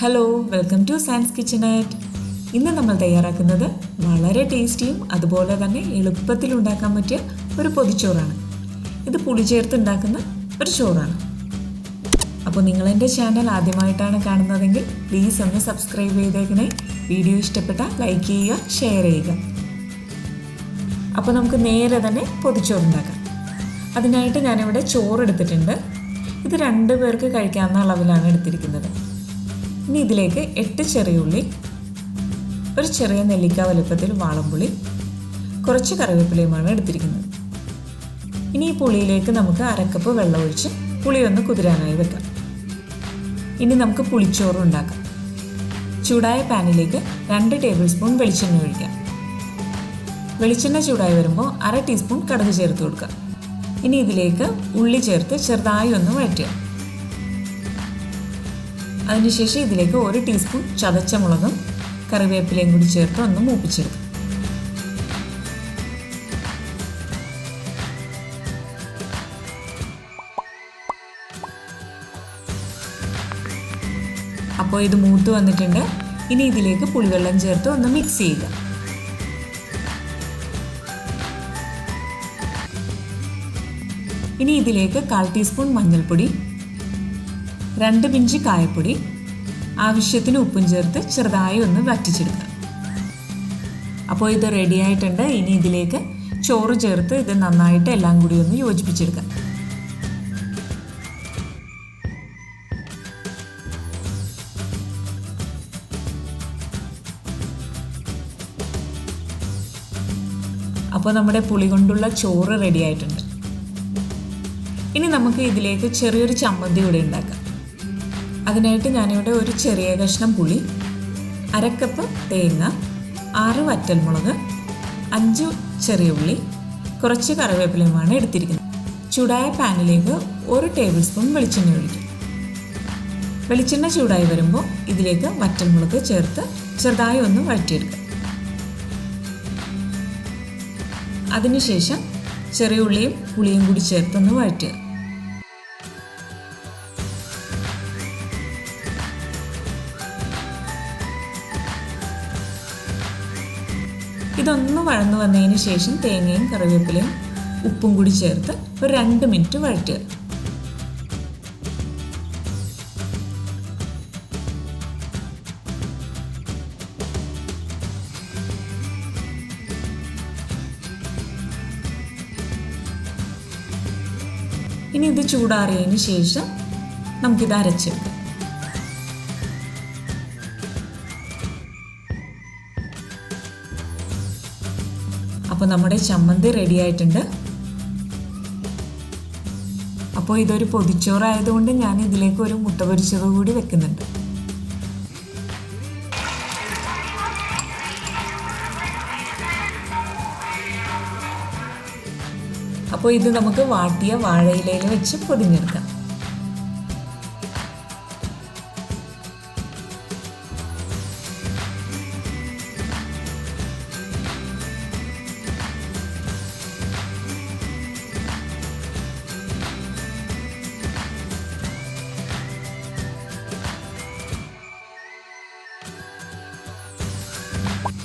Hello, welcome to science kitchenette. ഇന്ന് നമ്മൾ തയ്യാറാക്കുന്നത് വളരെ ടേസ്റ്റിയും അതുപോലെ തന്നെ എളുപ്പത്തിൽ ഉണ്ടാക്കാൻ പറ്റിയ ഒരു പൊതിച്ചോറാണ്. ഇത് പുളി ചേർത്ത് ഉണ്ടാക്കുന്ന ഒരു ചോറാണ്. അപ്പോൾ നിങ്ങളെൻ്റെ ചാനൽ ആദ്യമായിട്ടാണ് കാണുന്നതെങ്കിൽ പ്ലീസ് ഒന്ന് സബ്സ്ക്രൈബ് ചെയ്തേക്കണേ. വീഡിയോ ഇഷ്ടപ്പെട്ടാൽ ലൈക്ക് ചെയ്യുക, ഷെയർ ചെയ്യുക. അപ്പോൾ നമുക്ക് നേരെ തന്നെ പൊതിച്ചോറുണ്ടാക്കാം. അതിനായിട്ട് ഞാനിവിടെ ചോറ് എടുത്തിട്ടുണ്ട്. ഇത് 2 പേർക്ക് കഴിക്കാവുന്ന അളവിലാണ് എടുത്തിരിക്കുന്നത്. ഇനി ഇതിലേക്ക് 8 ചെറിയ ഉള്ളി, ഒരു ചെറിയ നെല്ലിക്ക വലുപ്പത്തിൽ വാളംപുളി, കുറച്ച് കറിവേപ്പിലയുമാണ് എടുത്തിരിക്കുന്നത്. ഇനി ഈ പുളിയിലേക്ക് നമുക്ക് 1/2 കപ്പ് വെള്ളം ഒഴിച്ച് പുളി ഒന്ന് കുതിരാനായി വെക്കാം. ഇനി നമുക്ക് പുളിച്ചോറ് ഉണ്ടാക്കാം. ചൂടായ പാനിലേക്ക് 2 ടേബിൾ സ്പൂൺ വെളിച്ചെണ്ണ ഒഴിക്കാം. വെളിച്ചെണ്ണ ചൂടായി വരുമ്പോൾ 1/2 ടീസ്പൂൺ കടുക് ചേർത്ത് കൊടുക്കാം. ഇനി ഇതിലേക്ക് ഉള്ളി ചേർത്ത് ചെറുതായി ഒന്ന് വഴറ്റുക. അതിനുശേഷം ഇതിലേക്ക് 1 ടീസ്പൂൺ ചതച്ച മുളകും കറിവേപ്പിലയും കൂടി ചേർത്ത് ഒന്ന് മൂപ്പിച്ചെടുക്കും. അപ്പോൾ ഇത് മൂത്ത് വന്നിട്ടുണ്ട്. ഇനി ഇതിലേക്ക് പുളിവെള്ളം ചേർത്ത് ഒന്ന് മിക്സ് ചെയ്യുക. ഇനി ഇതിലേക്ക് 1/4 ടീസ്പൂൺ മഞ്ഞൾപ്പൊടി, 2 പിഞ്ച് കായപ്പൊടി, ആവശ്യത്തിന് ഉപ്പും ചേർത്ത് ചെറുതായി ഒന്ന് വറ്റിച്ചെടുക്കുക. അപ്പോൾ ഇത് റെഡി ആയിട്ടുണ്ട്. ഇനി ഇതിലേക്ക് ചോറ് ചേർത്ത് ഇത് നന്നായിട്ട് എല്ലാം കൂടി ഒന്ന് യോജിപ്പിച്ചെടുക്കാം. അപ്പോൾ നമ്മുടെ പുളി കൊണ്ടുള്ള ചോറ് റെഡി ആയിട്ടുണ്ട്. ഇനി നമുക്ക് ഇതിലേക്ക് ചെറിയൊരു ചമ്മന്തി കൂടി ഉണ്ടാക്കാം. അതിനായിട്ട് ഞാനിവിടെ ഒരു ചെറിയ കഷ്ണം പുളി, 1/2 കപ്പ് തേങ്ങ, 6 വറ്റൽമുളക്, 5 ചെറിയ ഉള്ളി, കുറച്ച് കറിവേപ്പിലയുമാണ് എടുത്തിരിക്കുന്നത്. ചൂടായ പാനിലേക്ക് 1 ടേബിൾ സ്പൂൺ വെളിച്ചെണ്ണ ഒഴിക്കും. വെളിച്ചെണ്ണ ചൂടായി വരുമ്പോൾ ഇതിലേക്ക് വറ്റൽമുളക് ചേർത്ത് ചെറുതായി ഒന്ന് വഴറ്റിയെടുക്കുക. അതിനുശേഷം ചെറിയ ഉള്ളിയും പുളിയും കൂടി ചേർത്തൊന്ന് വഴറ്റുക. ഇതൊന്ന് വഴന്നു വന്നതിന് ശേഷം തേങ്ങയും കറിവേപ്പിലയും ഉപ്പും കൂടി ചേർത്ത് ഒരു 2 മിനിറ്റ് വഴറ്റുക. ഇനി ഇത് ചൂടാറിയതിന് ശേഷം നമുക്കിത് അരച്ചെടുക്കാം. അപ്പോൾ നമ്മുടെ ചമ്മന്തി റെഡി ആയിട്ടുണ്ട്. അപ്പോൾ ഇതൊരു പൊതിച്ചോറായതുകൊണ്ട് ഞാൻ ഇതിലേക്ക് ഒരു മുട്ട പൊരിച്ചത് കൂടി വെക്കുന്നുണ്ട്. അപ്പോൾ ഇത് നമുക്ക് വാട്ടിയ വാഴയിലയിൽ വെച്ച് പൊതിഞ്ഞെടുക്കാം.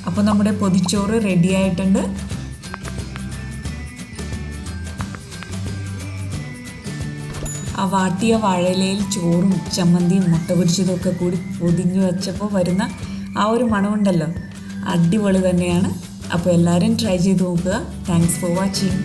അപ്പോൾ നമ്മുടെ പൊതിച്ചോറ് റെഡി ആയിട്ടുണ്ട്. ആ വാട്ടിയ വാഴയിലയിൽ ചോറും ചമ്മന്തിയും മുട്ട പൊരിച്ചതും ഒക്കെ കൂടി പൊതിഞ്ഞു വെച്ചപ്പോൾ വരുന്ന ആ ഒരു മണമുണ്ടല്ലോ, അടിപൊളി തന്നെയാണ്. അപ്പോൾ എല്ലാവരും ട്രൈ ചെയ്ത് നോക്കുക. Thanks for watching.